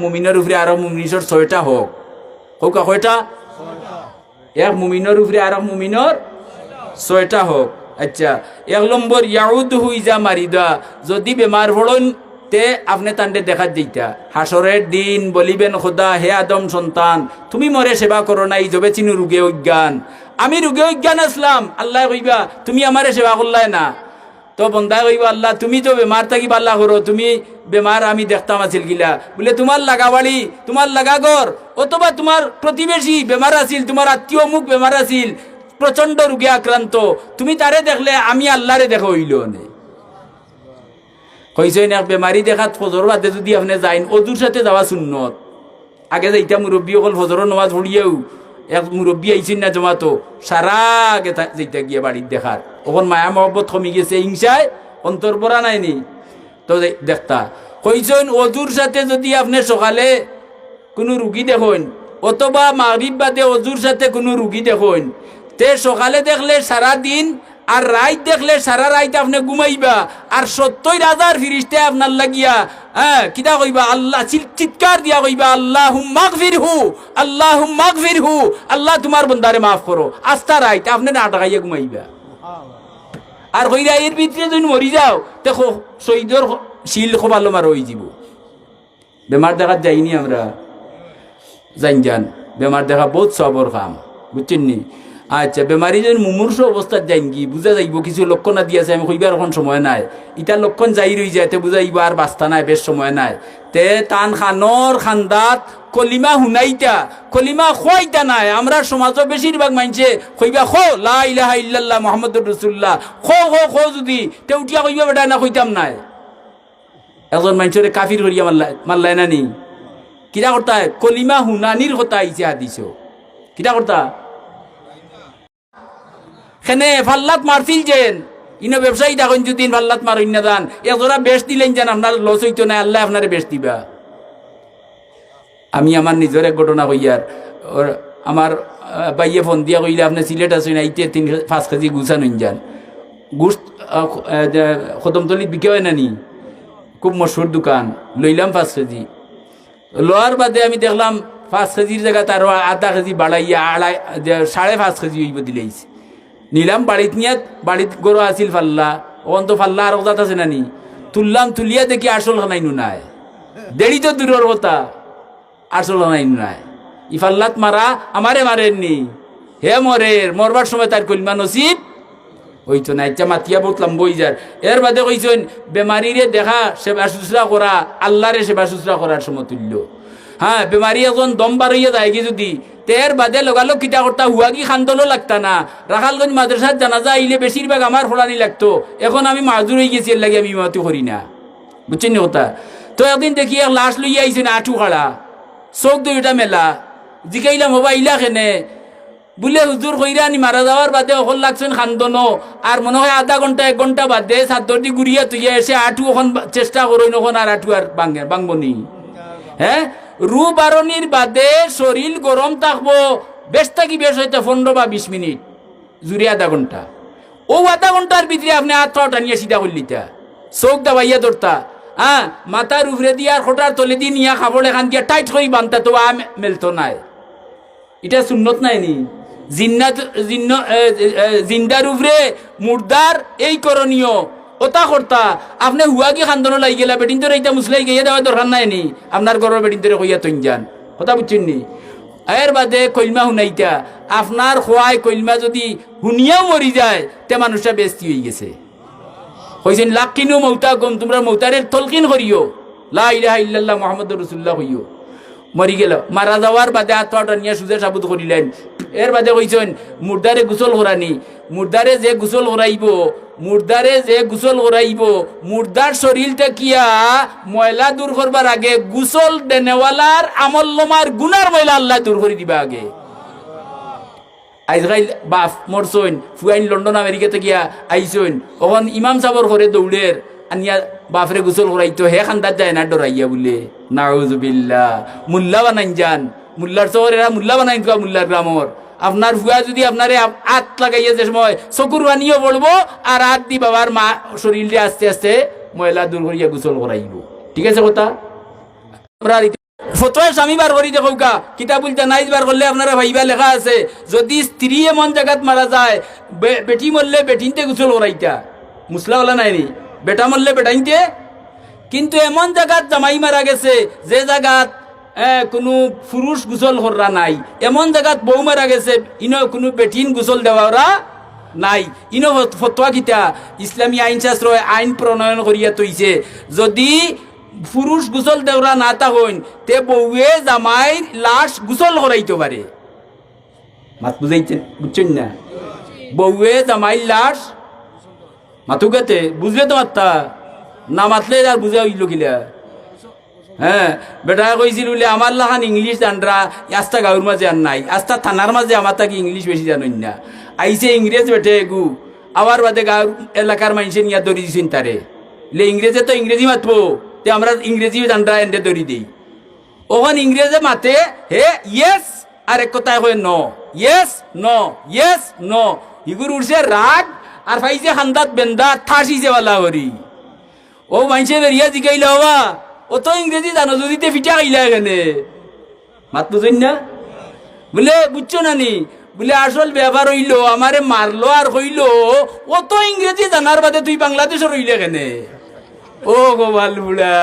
মুমিনের উপরে আরো মুমিনের 6টা হক হোক কয়টা এক মুমিনের উপরে আরো মুমিনের 6টা হক। আচ্ছা 1 নম্বর ইয়াউদহু ইজা মারিদা, যদি বেমার পড়ন তে আপনি তান্ডে দেখা দিতা হাসরের দিন বলিবেন খোদা হে আদম সন্তান তুমি মরে সেবা করো নাই যবে চিনু রোগে অজ্ঞান, আমি রোগে অজ্ঞান আসলাম, আল্লাহ কইবা তুমি আমারে সেবা করলাই না। তো বন্দা কইবা আল্লাহ তুমি তো বেমার থাকি পাল্লা করো, তুমি বেমার আমি দেখতাম আছিল গিলা, বলে তোমার লাগা বাড়ি তোমার লাগা ঘর অথবা তোমার প্রতিবেশী বেমার আছিল, তোমার আত্মীয় মুখ বেমার আছিল, প্রচন্ড রোগে আক্রান্ত, তুমি তারে দেখলে আমি আল্লাহরে দেখা হইল নে। কইছেন এক বেমারি দেখাত ফজর বাদে যদি আপনি যাইন অজুর সাথে যাওয়া সুন্নত। আগে যাইতা মুরব্বী অকল ফজরের নামাজ পড়িয়েও এক মুরব্বী আইছেন না জমাতো সারা আগে যাইতা গিয়ে বাড়ির দেখার, ওখন মায়া মহব্বত কমি গেছে, হিংসায় অন্তর পড়া নাইনি তো দেখতা। কইছেন অজুর সাথে যদি আপনি সকালে কোনো রুগী দেখেন অথবা মাগরিব বাদে অজুর সাথে কোনো রুগী দেখেন, তে সকালে দেখলে সারা দিন আর রাত দেখলে সারা রাত আপনি ঘুমাইবা, আর 70,000 ফিরিস্তে আপনার লাগিয়া কিতা কইবা আল্লাহ চিৎকার দিয়া কইবা আল্লাহুম্মা গফিরহু আল্লাহুম্মা গফিরহু, আল্লাহ তোমার বন্দারে মাফ করো, আস্তা রাত আপনি না টাকাইয়া ঘুমাইবা। আর কইরা এর ভিতরে যদি মরি যাও দেখো শহীদর শিল খোবালো মার হয়ে যাব। বেমার দেখাত যাইনি আমরা জান বেমার দেখা বহুত সবর কাম বুঝছেন নি। আচ্ছা বেমারি যদি মুমূর্ষ অবস্থাত যাইন কি বুঝা যাইব কিছু লক্ষণ দিয়েছে, আমি কইবার এখন সময় নাই, ইটা লক্ষণ যাই রই যায় তে বুঝাইব আর বাস্তা নাই, বেশ সময় নাই, তে টান খানর খান্দাত কলিমা হুনাইতা কলিমা খোয়াইতা নাই। আমরা সমাজও বেশিরভাগ মানছে কইবা খো লা ইলাহা ইল্লাল্লাহ মুহাম্মাদুর রাসূলুল্লাহ খো খো খো, যদি তে উঠিয়া কইবা বেটা না কইতাম নাই, একজন মানুষের কাফির করিয়া মারলাই না নি। কিরা করতা কলিমা হুনানির কথা আইছে হাদিস, কিরা করতা খেনে ফাল্লাত মারছিল যেন ইনো ব্যবসায়ী দেখুন যদি ফাল্লাত মারইন না যান এজোরা বেশ দিলেন যেন আপনার লস হইতো না, আল্লাহ আপনারে বেশ দিবা। আমি আমার নিজের এক ঘটনা কইয়ার, আমার বাইয়ে ফোন দিয়া কইলে আপনি সিলেট আসুন আইতে 3-5 কেজি গুছা নইন যান, গুছ খতমতলিত বিকে হয় না নি, খুব মশহুর দোকান, লইলাম 5 কেজি, লোয়ার বাদে আমি দেখলাম 5 কেজির জায়গা তার আধা কেজি বাড়াইয়া 5.5 কেজি হইব দিলেইছে। নিলাম বাড়িত নিয়ে, বাড়িত গরু আছিল ফাল্লা, ওখান তো ফাল্লা আর ওজাত আছে নানি, তুললাম, তুলিয়া দেখি আসল খানাইনু নাই, দেরি তো দূরের কথা আসল খানাইনু নাই। ই ফাল্লাত মারা আমারে মারেননি, হে মরের মরবার সময় তার কলিমা নসিব হইতো না। ইচ্ছা মাতিয়া বললাম বই যার। এর বাদে কইছেন বেমারিরে দেখা সেবা শুশ্রা করা আল্লাহরে সেবা শুশ্রা করার সমতুল্য। হ্যাঁ বেমারি এখন দম বার হইয়া যায় কি যদি তের বাদে লগালো কিটা করতা হুয়াগি খান্দলও লাগতা না। রাখালগঞ্জ মাদ্রাসার জানাজা আইলে বেশিরভাগ আমার ফোলানি লাগতো, এখন আমি মাজুর হয়ে গেছি, এর লাগে আমি ইমামতি করি না, বুঝছেন নি কথা। তো একদিন দেখি এক লাশ লইয়া আইছে না আঠু খাড়া, চোখ দুইটা মেলা, জিকাইলাম হবা ইলা খেনে, বলে হুজুর কইরা নি মারা যাওয়ার বাদে অকল লাগছেন খান্দনো, আর মনে হয় আধা ঘন্টা 1 ঘন্টা বাদে চাদর দি ঘুরিয়া তুইয়া এসে আঠু এখন চেষ্টা করই নখন আর আঠু আর বাংবনি। হ্যাঁ রু বারণির বাদে শরীর গরম থাকবো, বেশ থাকি বেশ হইতে 15 বা 20 মিনিট, জুড়ে আধা ঘন্টা, ও আধা ঘন্টার ভিতরে আপনি হাত পা টানিয়া সিধা করলিতা, চোখ দাবাইয়া ধরতা, মাথার উপরে দিয়ে আর খোটার তলে দিয়ে নিয়া খাবড় এখান দিয়া টাইট করে বানতা, তো মেলতো নাই, এটা সুন্নত নাই নি। জিন্দার উপরে মুর্দার এই করণীয় ওটা করতা, আপনি হুয়াগি খান্দনো লাগি গেলা, বেটিন তোর এইটা মুসলাই গিয়ে দেওয়া দরকার নাই নি, আপনার ঘরের বেটিন তোরে কইয়া তৈন যান, কথা বুঝছেন নি। এর বাদে কইলমা শুনাইতা, আপনার খোয়াই কইলমা যদি শুনিয়াও মরি যায় তে মানুষটা বেস্তি হয়ে গেছে। কইছেন লাকিনু মৌতা গম, তোমরা মৌতারের তলকিন করিও লা ইলাহা ইল্লাল্লাহ মুহাম্মাদুর রাসূলুল্লাহ হইও। মরি গেল, মারা যাওয়ার বাদে আত্মাটা নিয়ে সুজে সাবুত করিলেন। এর বাদে কইছেন মুর্দারে গোসল করানি, মুর্দারে যে গোসল করাইব, মুর্দারে যে গোসল করাইব, মুর্দার শরীরটা কিয়া ময়লা দূর করবার আগে গোসল দেনেওয়ালার আমল্লমার গুনার ময়লা আল্লাহ দূর করে দিবা আগে। আজকাল বাপ মরছইন, ফুয়াইন লন্ডন আমেরিকাতে গিয়া আইসইন, ওখান ইমাম সাবর করে দৌড়ের আনিয়া বাপরে গোসল করাইতো, হে খান্দার যায় না ডরাইয়া বলে, নাউজুবিল্লাহ। মুল্লা বানাইন যান, মুল্লার শহর এরা মুল্লা বানাইন কোয়া, মুল্লার গ্রামর আপনার ফুয়া যদি আপনারে হাত লাগাইয়া যে সময় চকুর বানিয়েও পড়বো, আর হাত দি বাবার মা শরীরে আস্তে আস্তে ময়লা দূর করিয়া গোসল করাইব, ঠিক আছে কথা। আমরা ফতোয়া স্বামী বার করি দেখো কা কিতাবুল জানাইজ বার করলে আপনারা ভাইবা লেখা আছে যদি স্ত্রী এমন জায়গাত মারা যায় বেটি মরলে বেটিনতে গোসল করাইতা মুসলাওয়ালা নাইনি বেটা মরলে বেটাইনতে কিন্তু এমন জায়গাত জামাই মারা গেছে যে জায়গাত কোনো পুরুষ গোসল করা নাই এমন জায়গাত বউ মারা গেছে ইনো কোনো বেটিন গোসল দেওয়া নাই ইনো ফতোয়া কিতা ইসলামী আইন শাস্ত্র আইন প্রণয়ন করিয়া তৈছে যদি পুরুষ গোসল দেওয়া না তা হইন তে বউয়ে জামাই লাশ গোসল করাইতে পারে মাত বুঝাইছেন বুঝছেন না বউয়ে জামাই লাশ মাতুকাতে বুঝলে তো মাত্তা না মাতলে আর বুঝা হইল কিলা হ্যাঁ বেটা কইছিল বলে আমার লাখান ইংলিশ জানরা আস্তা গাঁর মাঝে আর নাই আস্তা থানার মাঝে আমার তাকে ইংলিশ বেশি জানেন না আইসে ইংরেজ বেটে গু আবার বাদে গাঁর এলাকার মানুষে নিয়ে দৌড়ি দিছেন তারে লে ইংরেজে তো ইংরেজি মাতবো তে আমরা ইংরেজি জানরা এনে দৌড়ি দিই ওখান ইংরেজে মাতে হে ইয়েস আর এক কথায় হয় ন ইয়েস ন ইয়েস ন ইগুর উঠছে রাগ আর ফাইছে খান্দাত বেন্দা ঠাসিছে বালা করি ও মানুষে বেরিয়া জিগাইল হওয়া ও তো ইংরেজি জানো যদি তে ফিটা খাইলা এখানে মাত বুঝেন না বলে বুঝছো না নি বলে আসল ব্যবহার হইল আমারে মারলো আর হইল ও তো ইংরেজি জানার বাদে তুই বাংলাদেশে রইলে এখানে ও গোপাল বুড়া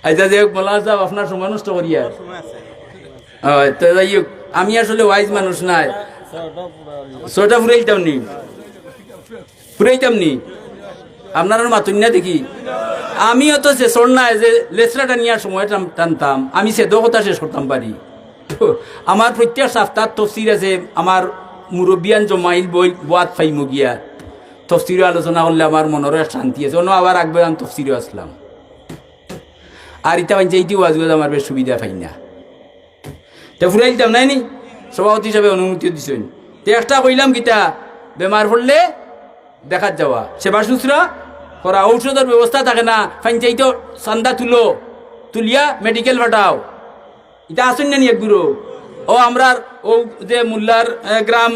আচ্ছা যাই হোক মোল্লা সাহেব আপনার সময় নষ্ট করিয়া তো যাই হোক আমি আসলে ওয়াইজ মানুষ নাই ছটা ফুরাইতাম নি আপনার মাতুন না দেখি আমিও তো শেষর নাই যে লেসরাটা নেওয়ার সময় টানতাম আমি সেদো কথা শেষ করতাম পারি আমার প্রত্যেক সপ্তাহ তফসির আছে আমার মুরব্বিয়ান জমাইল বই বাত ফাইমু গিয়া তফসিরও আলোচনা করলে আমার মনেরও শান্তি আছে অন্য আবার আগবে আমি তফসিরও আসলাম আর ইটা পাইছে এইটি ওয়াজগুলো আমার বেশ সুবিধা পাই না তে ফুরাই দিতাম নাই নি সভাপতি হিসাবে অনুমতিও দিছেন তে একটা কইলাম গীতা বেমার পড়লে দেখাত যাওয়া সেবা শুশ্রা করা ঔষধের ব্যবস্থা থাকে না ফাইনচাইতো চান্দা তুলিয়া মেডিকেল পাঠাও এটা আসেন না নি এক গুরু ও আমরা ও যে মোল্লার গ্রাম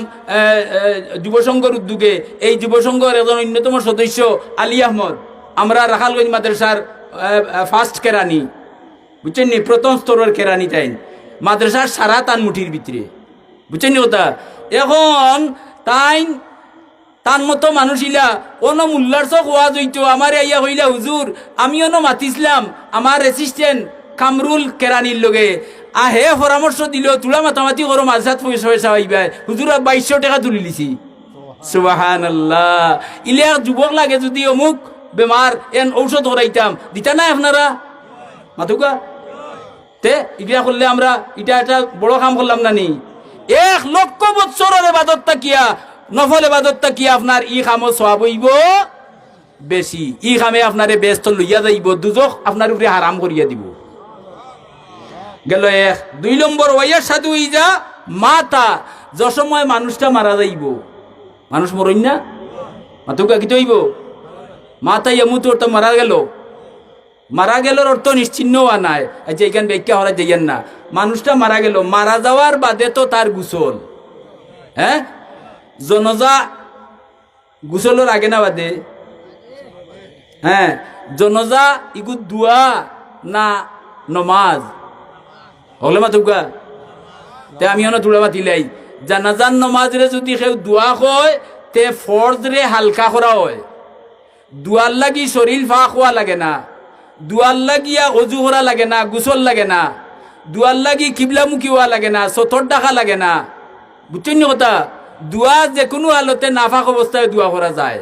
যুবসংঘর উদ্যোগে এই যুবসংঘর একজন অন্যতম সদস্য আলী আহমদ আমরা রাখালগঞ্জ মাদ্রাসার ফার্স্ট কেরানি বুঝছেন নি প্রথম স্তরের কেরানি তাই মাদ্রাসার সারা তান মুঠির ভিতরে বুঝছেন নি ওটা এখন তার মতো মানুষ ইলা অন মোল্লার চক ওয়াজ হইতো আমার ইয়া হইলা হুজুর আমি অন মাতিছিলাম আমার অ্যাসিস্ট্যান্ট কামরুল কেরানির লগে আহে পরামর্শ দিল তুলা মাতামাতি করো মাঝাত পয়সা হইবা হুজুর 2200 টাকা তুলি লিছি সুবহানাল্লাহ ইলে যুবক লাগে যদি অমুক বেমার এন ঔষধ করাইতাম দিতা নাই আপনারা মাতুকা তে ইগিয়া করলে আমরা এটা একটা বড় কাম করলাম না নি 1 লক্ষ বছরের ইবাদত কিয়া নফল ইবাদত কিয়া আপনার ই কামও সওয়াব হইব বেশি ই কামে আপনারে ব্যস্ত লইয়া যাইব দুজখ আপনার উপরে হারাম করিয়া দিব গেল 1 2 নম্বর ওয়াইয়ার সাথে হইজা মাতা যে সময় মানুষটা মারা যাইব মানুষ মরইন না মাতুকা কি হইব মাতা এমুত তো মারা গেল অর্থ নিশ্চিন্ন হওয়া নাই যে এখান ব্যাখ্যা হরা যাইয়েন না মানুষটা মারা গেল মারা যাওয়ার বাদে তো তার গোসল হ্যাঁ জনজা গোসলের আগে না বাদে হ্যাঁ জনজা ইগু দুয়া না নমাজ হলে মাতুকা তে আমি অন তুলা মাতিলাই জানাজান নমাজরে যদি কেউ দুয়া হয় তে ফরজ রে হালকা করা হয় দুয়ার লাগি শরীর ফা খোয়া লাগে না দুয়ার লাগিয়া অজু করা লাগে না গোসল লাগে না দুয়ার লাগি কিবলামুখী হওয়া লাগে না সতর ডাকা লাগে না বুঝছেন নি কথা দুয়া যে কোনো হালতে নাফাক অবস্থায় দোয়া করা যায়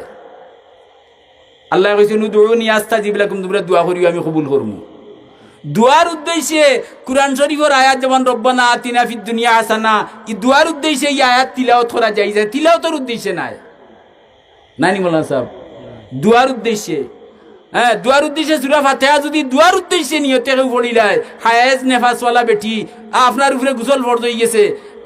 আল্লাহ কইছে নুদউনি আস্তাজিব লাকুম তোমরা দোয়া করিও আমি কবুল করবো দুয়ার উদ্দেশ্যে কুরআন শরীফের আয়াত যেমন রব্বানা আতিনা ফিদ দুনিয়া হাসানা এই দুয়ার উদ্দেশ্যে এই আয়াত তিলাওয়াত করা যায় তিলাওয়াতের উদ্দেশ্যে নাই নানি মোল্লা সাহেব দুয়ার উদ্দেশ্যে হ্যাঁ দুয়ার উদ্দেশ্যে সূরা ফাতিহা যদি দুয়ার উদ্দেশ্যে নিয়তে কেউ পড়িলাই হায়েজ নেফাসওয়ালা বেটি আপনার উপরে গোসল ফরজ হয়ে গেছে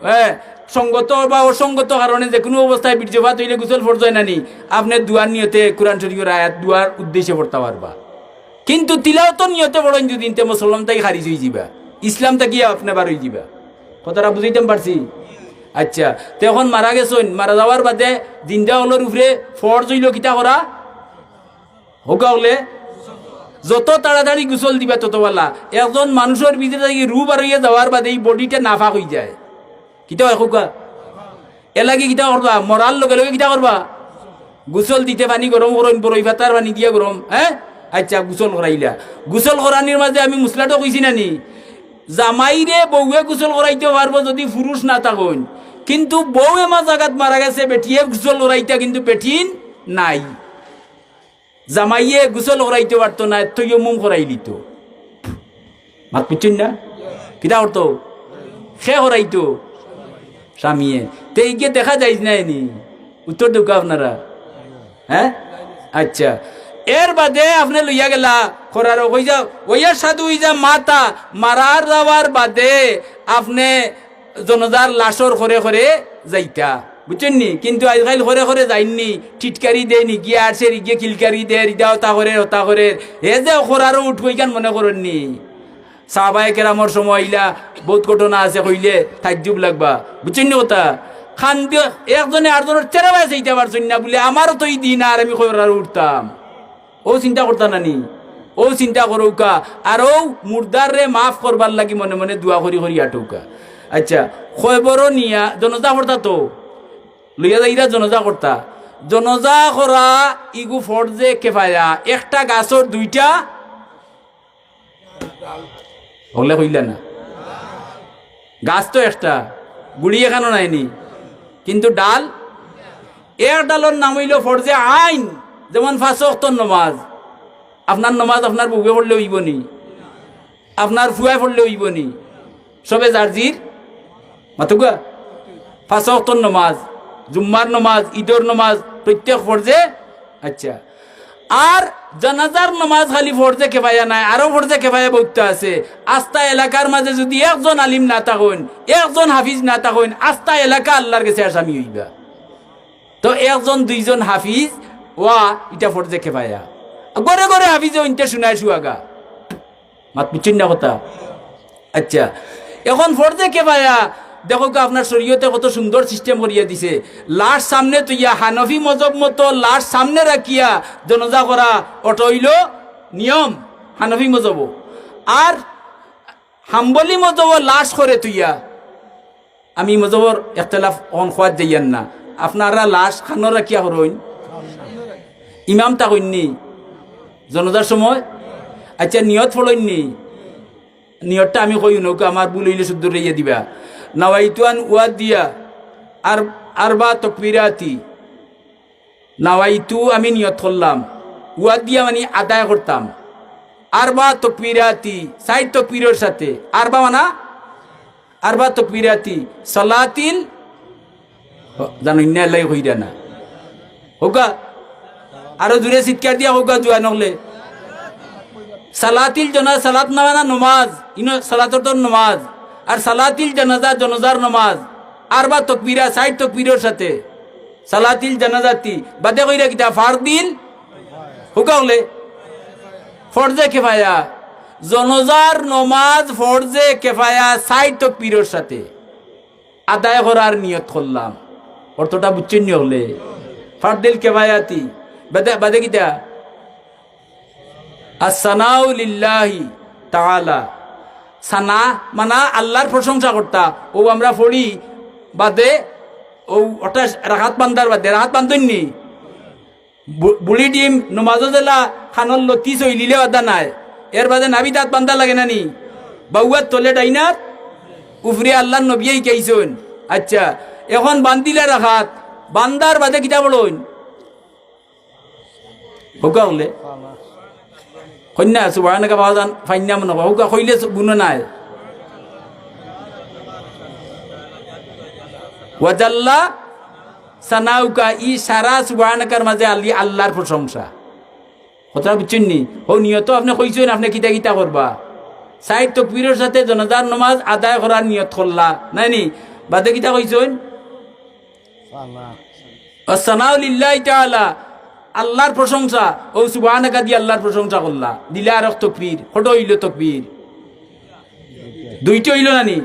হ্যাঁ সঙ্গত বা অসঙ্গত কারণে যে কোনো অবস্থায় বীর্যপাত হইলে গোসল ফরজ হয় নানি আপনি দুয়ার নিয়তে কোরআন শরীফের আয়াত দুয়ার উদ্দেশ্যে পড়তে পারবা কিন্তু তিলাওয়াতের নিয়তে পড়েন যদি তে মুসলমান তাই খারিজ হয়ে যাবা ইসলাম তাকি আপনি বার হয়ে যাবা কথাটা বুঝাইতাম পারছি আচ্ছা তো এখন মারা গেছেন মারা যাওয়ার বাদে জিন্দা হলোর উপরে ফরজ হইল কিতা করা হোকা হলে যত তাড়াতাড়ি গোসল দিবা তত ভালা। একজন মানুষের ভিতরে থাকি রু বাড়িয়ে যাওয়ার বাদে এই বডিটা নাফাক হয়ে যায়। কিতা হয় খোকা? এলাকি কিতা করবা? মরার লগে লগে কিতা করবা? গোসল দিতে পানি গরম করুন, বরই পাতার পানি দিয়া গরম। হ্যাঁ, আচ্ছা গোসল করাইলা। গোসল করানির মাঝে আমি মুসলাটো কইছি নানি, জামাইরে বউয়ে গোসল করাইতে পারবো যদি পুরুষ না থাকুন, কিন্তু বউ এমা জাগাত মারা গেছে, বেটিয়ে গোসল করাইতা কিন্তু বেঠিন নাই। জামাইয়ে গোসল করাইতে পারতো না, তৈও মুম করাই দিত। মাত বুঝছেন না? কিতা করতো? সে করাইতো স্বামীয়ে। তো এইকে দেখা যায় না এনি? উত্তর দেব আপনারা? হ্যাঁ, আচ্ছা। এর বাদে আপনি লইয়া গেলা করার ওই যা ওইয়ার সাথে ওই যা মাতা মারার যাওয়ার বাদে আপনি জনজার লাশর করে করে যাইতা, বুঝছেন নি? কিন্তু আজকাল করে করে যাইনি, টিটকারি দেয়নি, গিয়ে আসে গিয়ে খিলকারি দেয়, ইটা হতা করে হতা করে। হে যে খরারও উঠবো কেন মনে করেননি? সাহাবায়ে কেরামর সময় ইলা বহুত ঘটনা আছে, কইলে তাজ্জুব লাগবা, বুঝছেন নি কথা? খান দিয়ে একজনে আরেকজনের চেরা বাই চাইতে পারছেন না বলে আমারও তো এই দিন আর আমি খরারও উঠতাম। ও চিন্তা করতা নানি? ও চিন্তা করৌকা। আর ও মুর্দার রে মাফ করবার লাগি মনে মনে দোয়া করি করি আটৌকা। আচ্ছা, খবরও নিয়া জনজা করতা, তো লইয়া যাইরা জনজা করতা। জনজা করা ইগু ফরজে কেফায়া। একটা গাছর দুইটা হলে হইলা না? গাছ তো একটা, গুড়ি এখানো নাইনি, কিন্তু ডাল এক ডালর নাম হইল ফরজে আইন। যেমন 5 ওয়াক্ত নমাজ, আপনার নমাজ আপনার বুকে পড়লে হইব নি, আপনার ফুয়ায় পড়লে হইব নি, সবে জার্জির মাতুকা 5 ওয়াক্ত নমাজ, জুম্মার নমাজ, ঈদর নমাজ প্রত্যেক ফরজে। আচ্ছা, আর জানাজার নমাজ খালি ফরজে কেফায়া নাই, আরো ফরজে কেফায়া বহুত আছে। আস্তা এলাকার মাঝে যদি একজন আলিম না থাকুন, একজন হাফিজ না থাকুন, আস্তা এলাকা আল্লাহর কাছে আসামি হইবা। তো একজন দুইজন হাফিজ ওয়া ইটা ফরজে কেফায়া। গড়ে গড়ে হাফিজে ইনতে শুনায় শুয়াগা। মাত বুঝছেন না কথা? আচ্ছা, এখন ফরজে কেফায়া দেখো আপনার শরীয়তে কত সুন্দর সিস্টেম করিয়া দিছে। লাশ সামনে তুইয়া হানফি মজব মতো লাশ সামনে রাখিয়া জনজা করা ওটা হইল নিয়ম হানফি মজব। আর হাম্বলি মজব লাশ করে তুইয়া, আমি মজবর ইখতিলাফ অন খোয়াত যাইয়ান না, আপনারা লাশ খানো রাখিয়া হরইন, ইমাম তাকইননি জনজার সময়। আচ্ছা, নিয়ত ফলইননি? নিয়তটা আমি কই নৌকা আমার ভুল হইলে শুদ্ধ রাইয়া দিবা। নাওয়াইতুয়ান ওয়াদ দিয়া আর আরবা তকবিরাতি, নাওয়াইতু আমি নিয়ত করলাম, ওয়াদ দিয়া মানে আদায় করতাম। আরবা তকবিরাতি 60 তকবীরের সাথে, আরবা মানা আরবা তকবিরাতি সালাতিল জানুন না লাই হইরা না হোকা। আরো জুড়ে চিৎকার দিয়া হোকা জুয়া নহলে সালাতিল জনাজা, সালাত না মানে নমাজ, ইনো সালাতর তো নমাজ। আর সালাতিল জানাজা জনজার নমাজ, আরবা তকবীরা 60 তকবীরের সাথে। সালাতিল জানাজাতি বাদে কইরা কিতা ফারদিল হুকা হলে ফরজে কেফায়া। জনজার নমাজ ফরজে কেফায়া 60 তকবীরের সাথে আদায় করার নিয়ত করলাম। অর্থটা বুঝছেন নি? হলে ফারদিল কেফায়াতি বাদে বাদে কিতা আসসানাউ লিল্লাহি তাআলা। সানা মানা আল্লাহর প্রশংসা করতা। ও আমরা পড়ি বাদে ও ওটা রাহাত বান্দার বাদে রাহাত বান্ধননি বুড়ি ডিম নমাজও জেলা খানল লতি চইলিলে বাদা নাই। এর বাদে নাবি দাঁত বান্ধা লাগে নানি বাউয়ার তলে ডাইনার উফরে আল্লাহর নবিয়াই কেইছুন। আচ্ছা, এখন বান্দিলে রাখাত বান্দার বাদে কিতা বলুন হোকা হলে কন্যা সুবহানাকা বাজান ফাইন্না মনে হোকা কইলে গুণ নাই। ওয়াজাল্লা সানাউকা ই সারা সুবহানাকার মাঝে আল্লি আল্লাহর প্রশংসা। কথাটা বুঝছেন নি? ও নিয়ত আপনি কইছেন আপনি কিতা কিতা করবা। 60 তকবীরের সাথে জনাজার নামাজ আদায় করার নিয়ত করলা নাই নি? বাদে কিতা কইছেন আসসানাউ লিল্লাহি তাআলা, আল্লাহর প্রশংসা। ও সুবহানাকা দি আল্লাহর প্রশংসা করলা, দিলে আর তকবীর কত হইল? তকবীর দুইটা হইল নানি?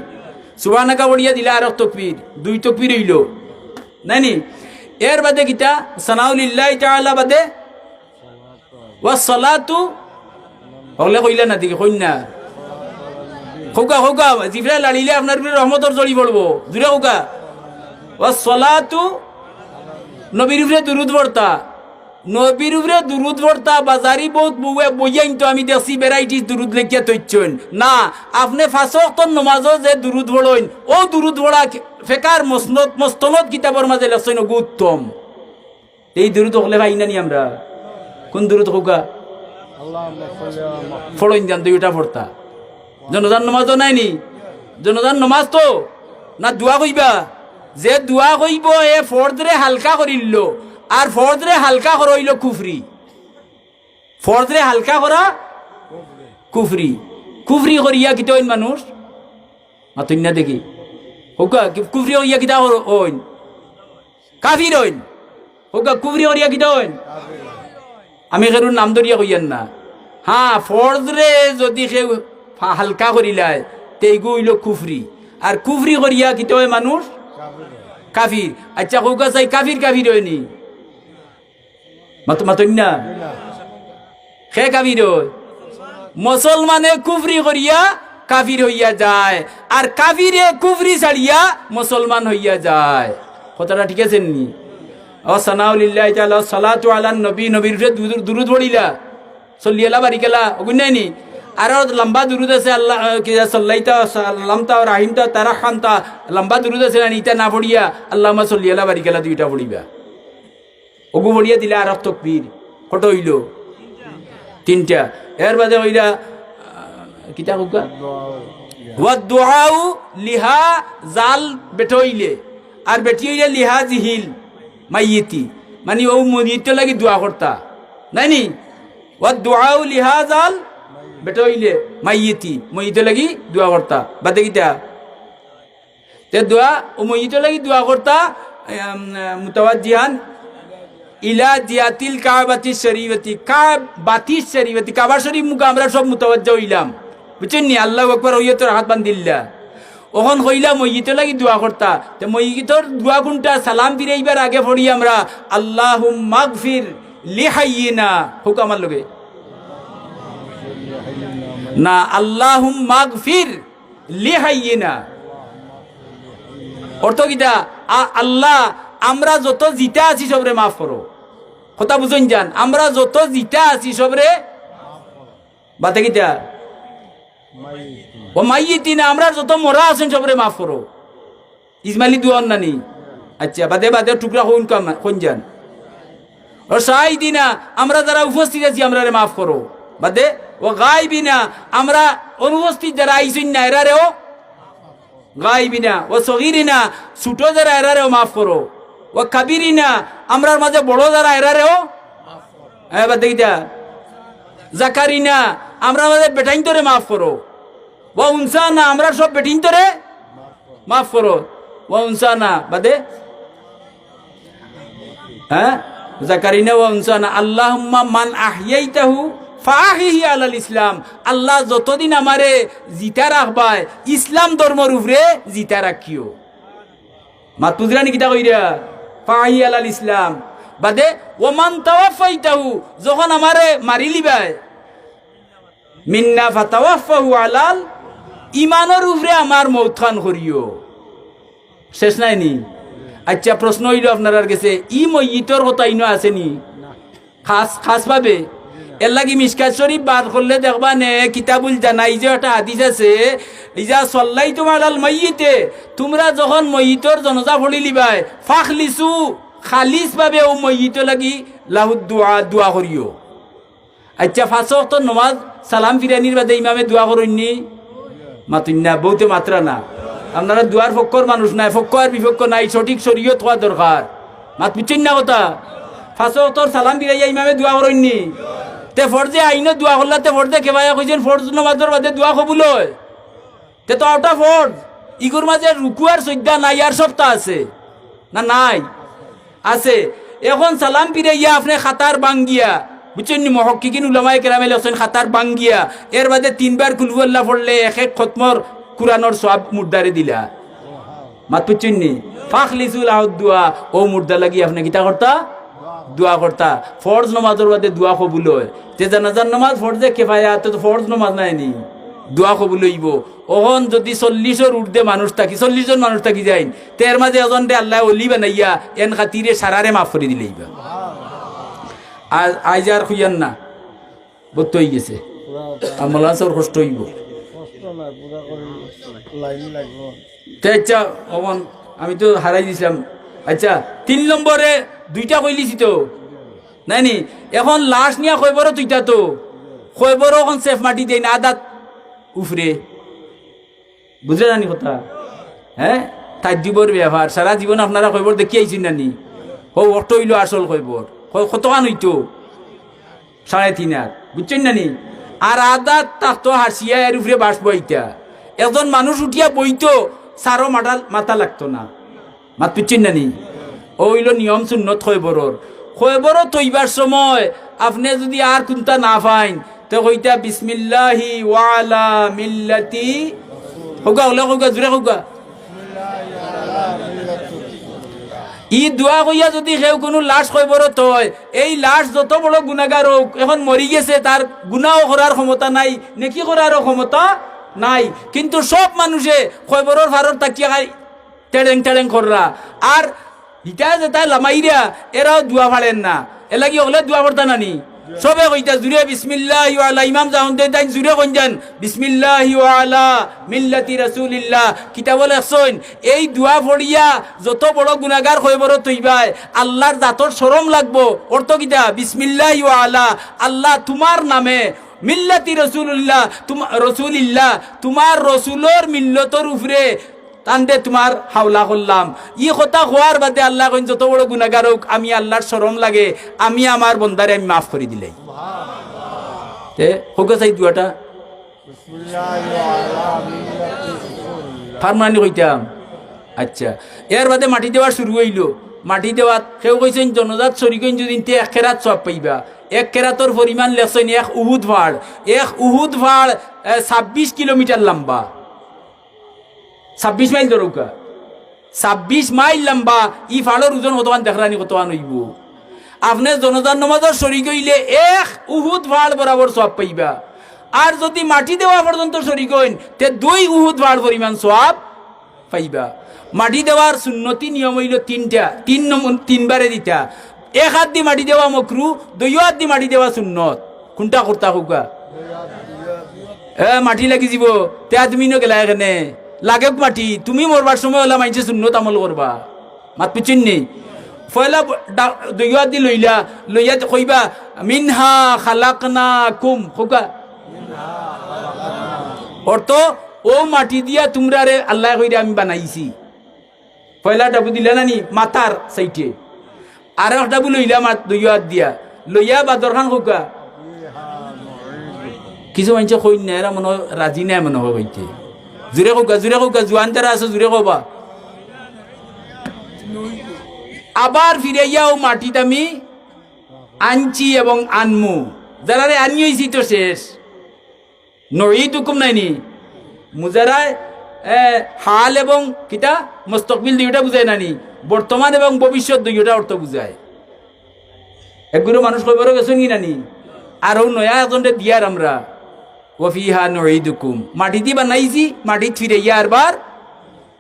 সুবহানাকা বড়িয়া দিলে আর তকবীর 2 তকবীর হইল নানি? এর বাদে কিতা সানাউ লিল্লাহি তাআলা বাদে ওয়াস সালাতু হলে কইলা না দিকে কইনা খোকা খোকা জিব্রাইল লাড়িলে আপনার উপরে রহমতর জড়ি পড়বো জুড়ে খোকা ওয়া সলাতু নবীর উপরে দুরুদ পড়তা নবীর উপরে দুরুদ পড়তা বাজারি বহুত বইয়াইন তো আমি দেখছি ভ্যারাইটিস দুরুদ লেখিয়া তৈচ্ছেন না আপনি 5 ওয়াক্ত নামাজও যে দুরুদ পড়েন ও দুরুদ পড়া ফেকার মসনদ মস্তনদ কিতাবের মাঝে লেখছেন উত্তম এই দুরুদ হলে ভাই না নি আমরা কোন দুরুদ খোকা ফড়ইন জান দুইটা পড়তা জনজান নামাজও নাইনি জনজান নামাজ তো না দোয়া কইবা যে দোয়া কইব এ ফর্দরে হালকা করিল আর ফর্দরে হালকা করইল কুফরি ফর্দরে হালকা করা কুফরি কুফরি করিয়া কিতা হইন মানুষ মাতুন না দেখি হোকা কুফরি হইয়া কিতা হইন কাফির হইন হোকা কুফরি করিয়া কিতা হইন আমি কেরুর নাম ধরিয়া কইয়ান না হ্যাঁ ফর্দরে যদি সে হালকা করিলায় তেগু হইল কুফরি আর কুফরি করিয়া কিতা হয় মানুষ কাফির আচ্ছা হোকা চাই কাফির কাফির হয়নি মাতুন না সে কাফির হয় মুসলমানে কুফরি করিয়া কাফির হইয়া যায় আর কাফিরে কুফরি ছাড়িয়া মুসলমান হইয়া যায় কথাটা ঠিক আছে নি ও সানাউলিল্লাহি তাআলা সালাতু আলান নবী নবীর দুরুদ পড়িলা সাল্লিয়াল্লাহু বারিকালা ওগুনাইনি আর লম্বা দুরুদ আছে আল্লাহ কি সাল্লাইতা সাল্লামতা রাহিমতা তারাহামতা লম্বা দুরুদ আছে না ইটা না পড়িয়া আল্লাহুম্মা সাল্লিয়াল্লাহু বারিকালা দুইটা পড়িবা ওগু পড়িয়া দিলে আর তাকবীর কত হইল 3টা এর বাদে হইলা কিতা হুকা ওয়া দুআউ লিহা জাল বেটইলে আর বেটি হইলে লিহা জিহিল মাইয়িতি মানে ও মরিয়ত লাগি দোয়া করতা নাইনি ওয়া দুআউ লিহা জাল বেটইলে মাইয়িতি মরিয়ত লাগি দোয়া করতা বাদে কিতা তে দোয়া ও মরিয়ত লাগি দোয়া করতা মুতাওয়াজ্জিহান ইলা জিয়াতিল কাবাতি শরীফতি কাবাতি শরীফতি কাবা শরীফ মুখ আমরা সব মুতাওয়াজ্জা হইলাম বুঝছেন নি আল্লাহু আকবার হইয়া তোর হাত বান্ধিল্লা ওখন কইলা মইয়িত লাগি দোয়া করতা তে মইয়িতর দোয়া কোনটা সালাম ফিরাইবার আগে পড়ি আমরা আল্লাহুম্মা গফির লিহাইয়িনা হুকুম আমার লগে না আল্লাহুম্মা গফির লিহাইয়িনা অর্থ কিটা আল্লাহ আমরা যত জিতা আছি সবরে মাফ করো কথা বুঝুন যান আমরা যত জিতা আছি সবরে বাতে কিটা ও মাইয়িতিনা আমরা যত মরা আছেন সবরে মাফ করো ইসমাইলি দুয়ান নানি আচ্ছা বাদে বাদে টুকরা হইন কোন যান ও শাহিদিনা আমরা যারা উপস্থিত আছি আমরা মাফ করো বাদে ও গায়বিনা আমরা অনুপস্থিত যারা আইছেন না এরারেও গায়বিনা ও সগীরিনা ছোট যারা এরারেও মাফ করো ও কাবিরিনা আমরার মাঝে বড় যারা এরারেও হ্যাঁ বাদ দেখিতা জাকারিনা আমরা মাঝে বেটাইন তোরে মাফ করো ও উনসানা আমরা সব বেটিন তোরে মাফ করো ও উনসানা বাদে হ্যাঁ জাকারিনা ও উনসানা আল্লাহুম্মা মান আহইয়াইতাহু ফাহিহি আলাল ইসলাম আল্লাহ যতদিন আমারে জিতা রাখবায় ইসলাম ধর্মের উপরে জিতা রাখিও মা তুজরানি কিতা কইরা ফাহি আলাল ইসলাম বাদে ওমান তাওয়াফাইতাহু যখন আমারে মারি লিবায় মিন্না ফাতাওয়াফাহু আলাল ইমানের উপরে আমার মৌতখান করিও শেষ নাইনি আচ্ছা প্রশ্ন হইল আপনার কাছে ই মইয়িতর কথা ইনো আসেনি খাস খাস ভাবে এর লাগি মিশকাত শরীফ বার করলে দেখবা নে কিতাবুল জানাইজে একটা হাদিস আছে ইজা সাল্লাইতুম আলাল মাইয়িতে তোমরা যখন মইয়িতর জানাজা পড়ি লিবাই ফাখলিসু খালিস ভাবে ও মইয়িত লাগি লাহু দোয়া করিও আচ্ছা 5 ওয়াক্ত নামাজ সালাম ফিরানির বাদে ইমামে দোয়া করেননি মাতুন না বহুতে মাত্রা না আপনারা দোয়ার ফক্কর মানুষ নাই ফক্ক আর বিপক্ষ নাই সঠিক শরীয়ত হওয়া দরকার মাত বুঝছেন না কথা 5 ওয়াক্ত সালাম ফিরাইয়া ইমামে দোয়া করেননি তে ফরজে আইনো দোয়া করলা তে ফরজে কেবায়া কইছেন ফরজ নামাজের বাদে দোয়া কবুল হয় তে তো আউট অফ ফরজ ইগুর মাঝে রুকু আর সজ্জা নাই আর সপ্তাহ আছে না নাই আছে এখন সালাম ফিরাইয়া আপনি খাতার বাঙ্গিয়া বুঝছেন নি মুহাক্কিকিন উলামায়ে কেরামে লেখছেন খাতার বাঙ্গিয়া এর বাদে 3 বার কুল হুয়াল্লাহ পড়লে এক এক খতমর কুরআনের সওয়াব মুর্দারে দিলা মাত বুঝছেন নি ফাখলিসুল আউদ দোয়া ও মুর্দা লাগি আপনি কিতা করতা দোয়া করতা ফরজ নমাজের বাদে দোয়া কবুল হয় তে জানাজার নমাজ ফরজে কেফায়া তো ফরজ নমাজ নাইনি দোয়া কবুল হইব ওহন যদি 40-এর ঊর্ধ্বে মানুষ থাকি 40 জন মানুষ থাকি যাইন তের মাঝে এজন দে আল্লাহ অলি বানাইয়া এন খাতিরে সারারে মাফ করে দিলেইবা আর আইজ আর খুইয়ান না বত্ত হয়ে গেছে আমলাসর কষ্ট হইব আচ্ছা অমন আমি তো হারাই দিছিলাম আচ্ছা 3 নম্বরে 2টা কইলিছি তো নাইনি এখন লাশ নিয়া কইবরও তুইটা তো কইবরও এখন সেফ মাটি দেই না আদাত উফরে বুঝলে জানি কথা হ্যাঁ তার জীবর ব্যবহার সারা জীবন আপনারা কইবর দেখি আইছেন নানি ও অটো হইল আসল কইবর কতখান হইতো 3.5 বুঝছেন নানি আর আদাত তাতো হাসিয়া এর উপরে বাসবো ইটা একজন মানুষ উঠিয়া বইতো সারো মাথা লাগতো না মাত বুঝছেন নানি ও হইল নিয়ম সুন্নত খৈবরর তৈবার সময় আপনি যদি আর কোনটা না পাইন তো কইতা বিসমিল্লাহি ওয়ালা মিল্লাতি হোগা হলে হোগা জুড়ে হোগা ই দোয়া কইয়া যদি কেউ কোনো লাশ খৈবরত হয় এই লাশ যত বড় গুনাহগার হোক এখন মরি গেছে তার গুনাহ করার ক্ষমতা নাই নেকি করারও ক্ষমতা নাই কিন্তু সব মানুষে খৈবরর ভারত তাকিয়া টেড়েং কররা আর ইটা যেটা লামাইরা এরাও দোয়া ফাড়েন না এলাকি হলে দোয়া করতা নানি সবে কইতা জুরে বিসমিল্লাহি ওয়া আলা ইমাম জাহুন দে তাই জুরে কইজান বিসমিল্লাহি ওয়া আলা মিল্লাতি রাসূলিল্লাহ কিতাব লেখছেন এই দোয়া পড়িয়া যত বড় গুনাহগার হইবর তইবাই আল্লাহর জাতর শরম লাগবো অর্থ কিতা বিসমিল্লাহি ওয়া আলা আল্লাহ তোমার নামে মিল্লাতি রাসূলিল্লাহ তোমার রাসূলের মিল্লতর উপরে তান্দে তোমার হাওলা করলাম ই কথা হওয়ার বাদে আল্লাহ কইন যত বড় গুনাহগার হোক আমি আল্লাহর শরম লাগে আমি আমার বন্দারে আমি মাফ করে দিলাই তে হোক চাই দুয়াটা ফারমানি কইতাম আচ্ছা এর বাদে মাটি দেওয়া শুরু হইল মাটি দেওয়া কেউ কইছেন জনজাত শরীকইন যদি তে এক কেরাত সব পাইবা এক কেরাতর পরিমাণ লেখছেন এক উহুদ ভাড় 26 কিলোমিটার লম্বা 26 মাইল দরৌকা 26 মাইল লম্বা ই ফাড়র ওজন কতখান দেখরানি কতখান হইব আপনি জনজান নমাজের শরীক হইলে এক উহুদ ফাড় বরাবর সওয়াব পাইবা আর যদি মাটি দেওয়া পর্যন্ত শরীক হইন তে 2 উহুদ ফাড় পরিমাণ সওয়াব পাইবা মাটি দেওয়ার সুন্নতি নিয়ম হইল 3টা 3 বারে দিতা এক হাত দি মাটি দেওয়া মকরু 2 হাত দি মাটি দেওয়া সুন্নত কোনটা করতা হোকা মাটি লাগি যাব তে তুমি ন গেলা এখানে লাগে মাটি তুমি মরবার সময় হলা মাইছে সুন্নত আমল করবা মাত পিছিন নেই পয়লা 2 হাত দি লইয়া কইবা মিনহা খালাকনাকুম হোকা অর্থ ও মাটি দিয়া তোমরা রে আল্লাহ কইরা আমি বানাইছি পয়লা ডাবু দিলা নানি মাথার সাইটে আর একটা ডাবু লইলা মাত 2 হাত দিয়া লইয়া বাদর খান হোকা কিছু মাইছে কই না এরা মনে রাজি নাই মনে হইতে জুরে কোকা জুয়ান যারা আছে জুরে কবা আবার ফিরাইয়াও মাটিত আমি আনছি এবং আনমু যারা আনি হয়েছি তো শেষ নড়িত হুকুম নাইনি মুজারায় হাল এবং কিতা মুস্তাকবিল দুইটা বুঝায় নানি বর্তমান এবং ভবিষ্যৎ দুইটা অর্থ বুঝায় একগুলো মানুষ কইবার গেছেন কি নানি আরও নয়া এজনটা দিয়ার আমরা ওয়াফিহা নুঈদুকুম মাটি দি বানাইছি মাটিত ফিরাইয়া আরবার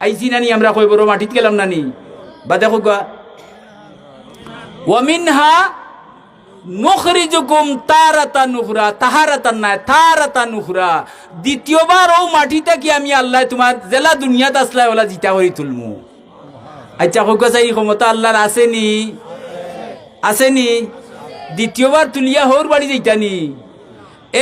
আইছি নানি আমরা কইবর মাটিত গেলাম নানি বা দেখো গা ওয়া মিনহা নুখরিজুকুম তারাতান উখরা তাহারাতান না তারাতান উখরা দ্বিতীয়বার ও মাটিতে কি আমি আল্লাহ তোমার জেলা দুনিয়াত আসলা ওলা জিতা করি তুলমু আচ্ছা হোক চাই ক্ষমতা আল্লাহর আসেনি দ্বিতীয়বার তুলিয়া হোর বাড়ি যাইতানি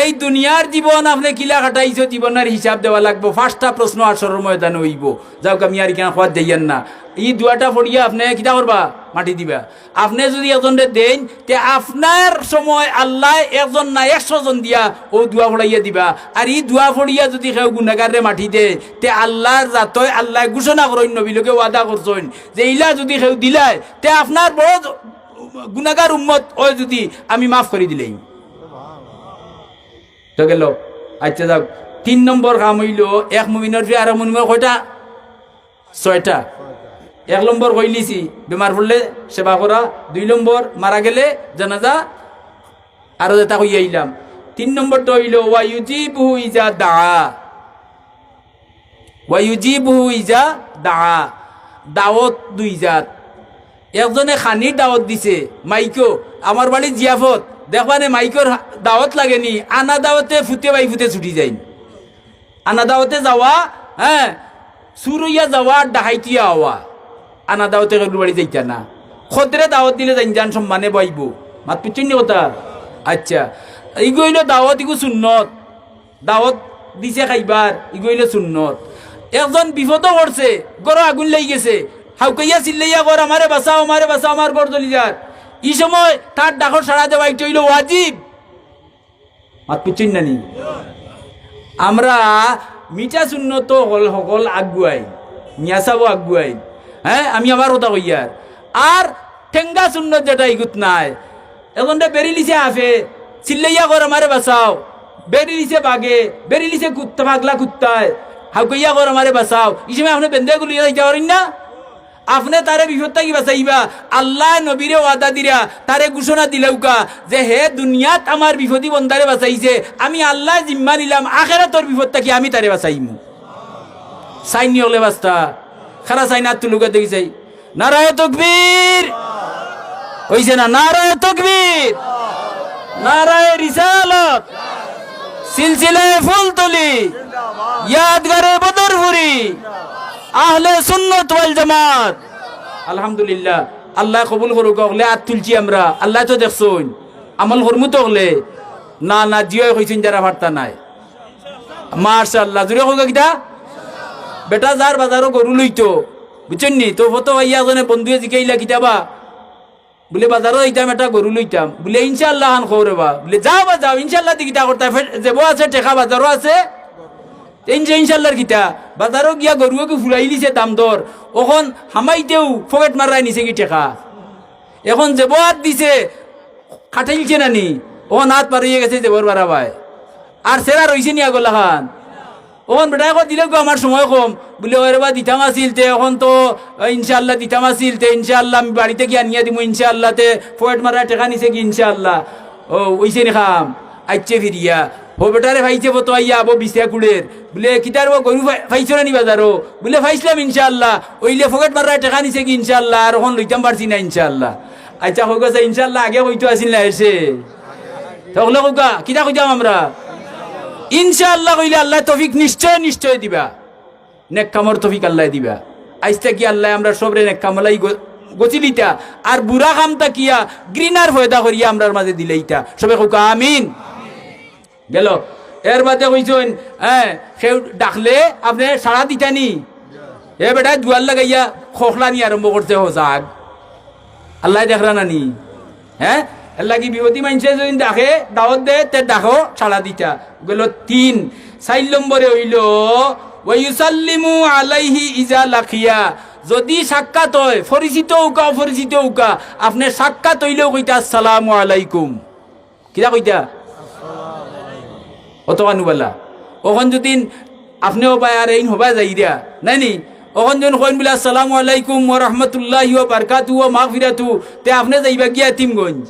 এই দুনিয়ার জীবন আপনি কিলা কাটাইছো জীবনের হিসাব দেওয়া লাগবো 5টা প্রশ্ন আসরের ময়দানে হইব যাওক আমি আর কেন খোয়াত দেইয়ান না এই দুয়াটা পড়িয়া আপনি কিতা করবা মাটি দিবা আপনি যদি একজনরে দেন তে আপনার সময় আল্লাহ একজন না 100 জন দিয়া ও দুয়া পড়াইয়া দিবা আর এই দুয়া পড়িয়া যদি কেউ গুনাহগারে মাটি দে তে আল্লাহর জাতয় আল্লাহ ঘোষণা করেন নবীলোকে ওয়াদা করছেন যে ইলা যদি কেউ দিলাই তে আপনার বড় গুনাহগার উম্মত ওই যদি আমি মাফ করে দিলেই তো গেল আচ্ছা যাক 3 নম্বর কাম হইল এক মুমিনের ফি আর মুমিনের কয়টা 6টা এক নম্বর কইলিছি বেমার পড়লে সেবা করা, 2 নম্বর মারা গেলে জানাজা আরো যেটা কই আইলাম। 3 নম্বরটা হইল ওয়ায়ুজিবুহু ইজা দাআ, ওয়ায়ুজিবুহু ইজা দাআ। দাওয়াত 2 জাত। একজনে খানির দাওয়াত দিছে মাইকো, আমার বাড়ি জিয়াফত দেখবানে মাইকোর দাওয়াত লাগেনি, আনা দাওয়াতে ফুটে বাই ফুটে ছুটি যাই। আনা দাওয়াতে যাওয়া, হ্যাঁ, সুরইয়া যাওয়া, ডাহাইতিয়া হওয়া। আনা দাওয়াতে কেউ বাড়ি যাইতা না। খদরে দাওয়াত দিলে জান সম্মানে বাইব, মাত পিছন কথা। আচ্ছা, ইগো হইল দাওয়াত, ইগো সুন্নত। দাওয়াত দিছে খাইবার, ইগো হইল সুন্নত। একজন বিপদ করছে, গড় আগুন লেগে গেছে, হাউকাইয়া চিল্লাইয়া গড় আমারে বাঁচাও, আমারে বাঁচাও, আমার গড় জ্বলি যার। এই সময় তার ডাকর সাড়া দেওয়া এটা হইল ওয়াজিব। মাত পিছন নানি আমরা মিঠা সুন্নত হল সকল আগুয়াই, মিয়াসাবো আগুয়াই। হ্যাঁ, আমি আবার কথা কইয়ার। আর ঠেঙ্গা সুন্নত যেটা ইগুত নাই, এখনটা বেরিলিছে আফে চিল্লাইয়া কর আমারে বাঁচাও, বেরিলিছে বাগে, বেরিলিছে কুত্তা, পাগলা কুত্তায়, হাউকাইয়া কর আমারে বাঁচাও। এই সময় আপনি বেন্দে গুলি যাইতে পারেন না? আপনি তারে বিপদ থাকি বাঁচাইবা। আল্লাহ নবীরে ওয়াদা দিরা তারে ঘোষণা দিলেউকা যে হে দুনিয়াত আমার বিপদী বন্দারে বাঁচাইছে, আমি আল্লাহ জিম্মা নিলাম আখেরাতর বিপদ থাকি আমি তারে বাঁচাইমু। সাইনি হলে বাস্তা খারা সাইনা তুলুকা দেখি চাই। নারায়ে তাকবীর হইছে না? নারায়ে তাকবীর, নারায়ে রিসালাত, সিলসিলায়ে ফুলতলি, ইয়াদগারে বদরপুরি, আহলে সুন্নাত ওয়াল জামাত। আলহামদুলিল্লাহ, আল্লাহ কবুল করুক। হলে আর তুলছি আমরা, আল্লাহ তো দেখছুন আমল করমু তো হলে না না জিও কইছেন যারা ভার্তা নাই। মাশাআল্লাহ, জুড়ে হোক কিটা বেটা যার বাজারও গরু লইতো, বুঝছেন নি? তো ফটো ভাইয়া জনে বন্ধুয়ে জিকাইলা কিতাবা বলে বাজারও এইতাম একটা গরু লইতাম, বলে ইনশাআল্লাহ হান খবরে বা, বলে যাও বা যাও ইনশাআল্লাহ দিকিটা করতে যাবো আছে, টেকা বাজারও আছে ইনশাআল্লাহর গীতা। বাজারও গিয়া গরুও কি ফুরাইলিছে দাম দর, ওখন হামাইতেও ফকেট মারাই নিছে কি টেকা। এখন যে হাত দিছে খাটাইলছে নানি, ওখন হাত পারিয়ে গেছে যে বর বাড়াবাই। আর সেরা রইছে নি আগলা খান, ওখন বেটা এখন দিলে আমার সময় কম, বলে ওরে বা দিতাম আসিল তে, এখন তো ইনশাআল্লাহ দিতাম আসিল তে, ইনশাআল্লাহ আমি বাড়িতে গিয়ে আনিয়া দিব ইনশাআল্লাহ তে, ফকেট মারা টেকা নিছে কি ইনশাআল্লাহ। ও ওইছে নি খাম আইছে ফিরিয়া হো বেটারে ভাইছে বতো আইয়া আবো বিশা কুড়ের, বলে কিতার গরু ফাইছো না নি বাজারও, বলে ফাইছিলাম ইনশাআল্লাহ, ওইলে ফকেট মারা টেকা নিছে কি ইনশাআল্লাহ, আর ওখান লইতাম পারছি না ইনশাআল্লাহ। আচ্ছা হয়ে গেছে ইনশাআল্লাহ, আগে হইতো আসিল না এসে তাহলে কোকা কিতা কইতাম আমরা ইনশাআল্লাহ কইলে আল্লাহ তৌফিক নিশ্চয় নিশ্চয় দিবা, নেক কামর তৌফিক আল্লাহ দিবা। আইসটা কি আল্লাহ আমরা সবরে নেক কামলাই গছিলিতা, আর বুড়া কামটা কিয়া গ্রিনার ফয়দা করিয়া আমরার মাঝে দিলেইতা। সবে কোকা আমিন। গেল এর বাদে কইছেন, হ্যাঁ সে ডাকলে আপনি সাড়া দিতানি, এ বেটা দুয়ার লাগাইয়া খোখলানি আরম্ভ করতে হোসাক, আল্লাহ দেখরা নানি। হ্যাঁ এর লাগি বিপদী মানুষে যদি ডাকে দাওয়াত দে তে ডাকো সাড়া দিতা। গেল 3। 4 নম্বরে হইল ওয়ায়ুসাল্লিমু আলাইহি ইজা লাখিয়া, যদি সাক্ষাৎ হয় পরিচিত উকা অপরিচিত উকা, আপনি সাক্ষাৎ হইলেও কইতা আসসালামু আলাইকুম, কিরা কইতা অতবানুবালা। ওখান যদি আপনিও পাই আর এই হবা যাই দিয়া নাই নি, ওখান যখন কইন বলে আসসালামু আলাইকুম ওয়া রাহমাতুল্লাহি ওয়া বারাকাতুহু ওয়া মাগফিরাতুহু, তে আপনি যাইবা গিয়া তিমগঞ্জ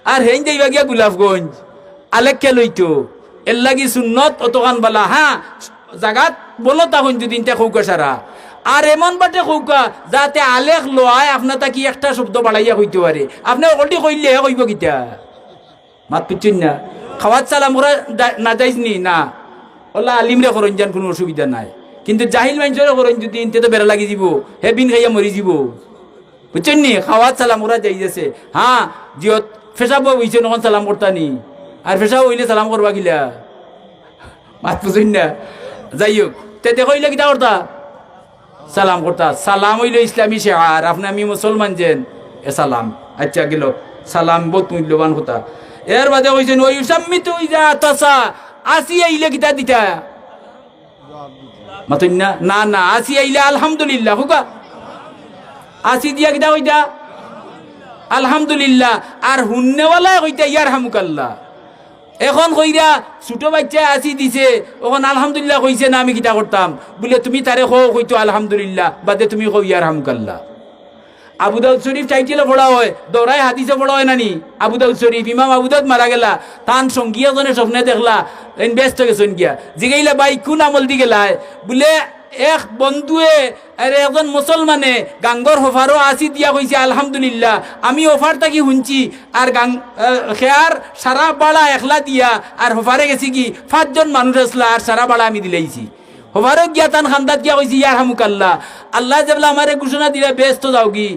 আর হেন যাইবা গিয়া গোলাপগঞ্জ, আলেককে লইতো। এর লাগি সুন্নত অতখান বালা। হ্যাঁ জাগাত বলো তখন যদি খৌকা সারা, আর এমন বাটে খৌকা যাতে আলেখ লোয়ায় আপনার তাকি একটা শব্দ বাড়াইয়া কইতে পারে, আপনি অলরেডি কইলে কইব কিতা মাত পিচ্ছেন না। খাওয়াত সালাম করা না যাইস নি না, ওলা আলিমরে করন যান কোনো অসুবিধা নাই, কিন্তু জাহিল মানুষের করন যদি ইনতে তো বেড়া লাগি যাব, হে বিন খাইয়া মরি যাব, বুঝছেন নি? খাওয়াত সালাম করা যাই যাচ্ছে। হ্যাঁ জিয়ত ফেসাব হইছে নখন সালাম করতা নি, আর ফেসাব হইলে সালাম করবা গিলা মাত বুঝেন না। যাই হোক তে দেখইলে কিতা করতা সালাম করতা। সালাম হইল ইসলামী শেয়ার, আপনি আমি মুসলমান যেন এ সালাম। আচ্ছা গেল সালাম বহুত মূল্যবান কথা। এর বাদে কইছেন ওই সাম্মিতু ইজা তাসা, আসি আইলে কিতা দিতা মাতুন না না না, আসি আইলে আলহামদুলিল্লাহ হুকা, আসি দিয়া কিতা কইতা আলহামদুলিল্লাহ। আর হুন্নেওয়ালা কইতা ইয়ারহামুকাল্লাহ, এখন কইরা ছোট বাচ্চা আসি দিছে ওখান আলহামদুলিল্লাহ কইছে না আমি কিতা করতাম বলে তুমি তারে কইতো আলহামদুলিল্লাহ বাদে তুমি কই ইয়ার হামকাল্লা। আবু দাউদ শরীফ টাইটেলে পড়া হয়, দৌড়ায় হাদিসে পড়া হয় নানি। আবু দাউদ শরীফ ইমাম আবু দাউদ মারা গেলা, তান সঙ্গীয় জনে স্বপ্নে দেখলা ব্যস্ত গেছেন গিয়া জিগাইলা ভাই কোন আমল দি গেলায় বলে এক বন্ধুয়ে আরে একজন মুসলমানে গাঙ্গর হফারও আসি দিয়া কইছে আলহামদুলিল্লাহ। আমি অফার থাকি শুনছি আর খেয়ার সারা বাড়া একলা দিয়া আর হফারে গেছি কি 5 জন মানুষ আসলা আর সারা বাড়া আমি দিলাইছি। হফারক গিয়া তান খান্দাত গিয়া কইছি ইয়ার হামুকাল্লাহ। আল্লাহ যেবলা আমারে ঘোষণা দিলে ব্যস্ত যাও কি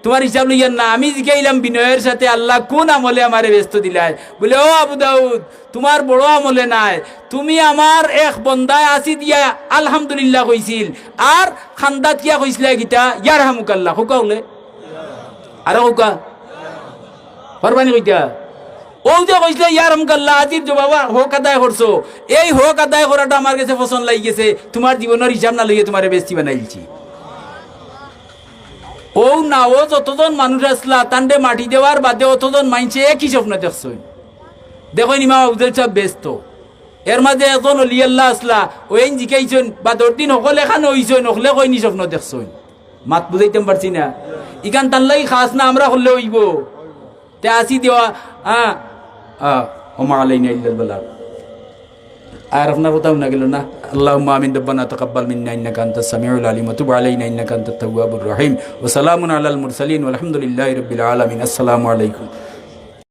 তোমার হিসাব লইয়ার না। আমি জিগাইলাম বিনয়ের সাথে আল্লাহ কোন আমলে আমারে ব্যস্ত দিলাই বলে ও আবু দাউদ তোমার বড় আমলে নাই, তুমি আমার এক বন্দায় আসি দিয়া আলহামদুলিল্লাহ কইছিল আর খান্দাত গিয়া কইছিলা গীতা ইয়ার হামুকাল্লাহ। হুকা হলে আর হুকা ফরবানি কইতা ও যে কইছিলে ইয়ার হামুকাল্লাহ আজির জবাব হক আদায় করছো। এই হক আদায় করাটা আমার কাছে পছন্দ লাগি গেছে, তোমার জীবনের হিসাব না লইয়ে তোমারে বেস্তি বানাইছি। ও না ও যতজন মানুষ আসলা তান্ডে মাটি দেওয়ার বাদে অতজন মাইনছে একই স্বপ্ন দেখছ। দেখো ইমাম আবুদুল সাহেব ব্যস্ত, এর মাঝে এখন অলিয়াল্লাহ আসলা ওই জিকাইছেন বা 10 দিন সকলে এখানে হইছেন হকলে কইনি স্বপ্ন দেখছ। মাত বুঝাইতে পারছি না ইখান তাল্লাই খাস না আমরা হলে হইব তে আসি দেওয়া ওমা আলাইনা ইল্লাল বালাগ। আর আপনার কোথাও না গেল না। আল্লাহুম্মা আমিন রব্বানা তাকাব্বাল মিন্না ইন্নাকা আনতাস সামিউল আলিম ওয়া তুব আলাইনা ইন্নাকা আনতাত তাওয়াবুর রহিম ওয়া সালামুন আলাল মুরসালিন ওয়া আলহামদুলিল্লাহি রাব্বিল আলামিন। আসসালামু আলাইকুম।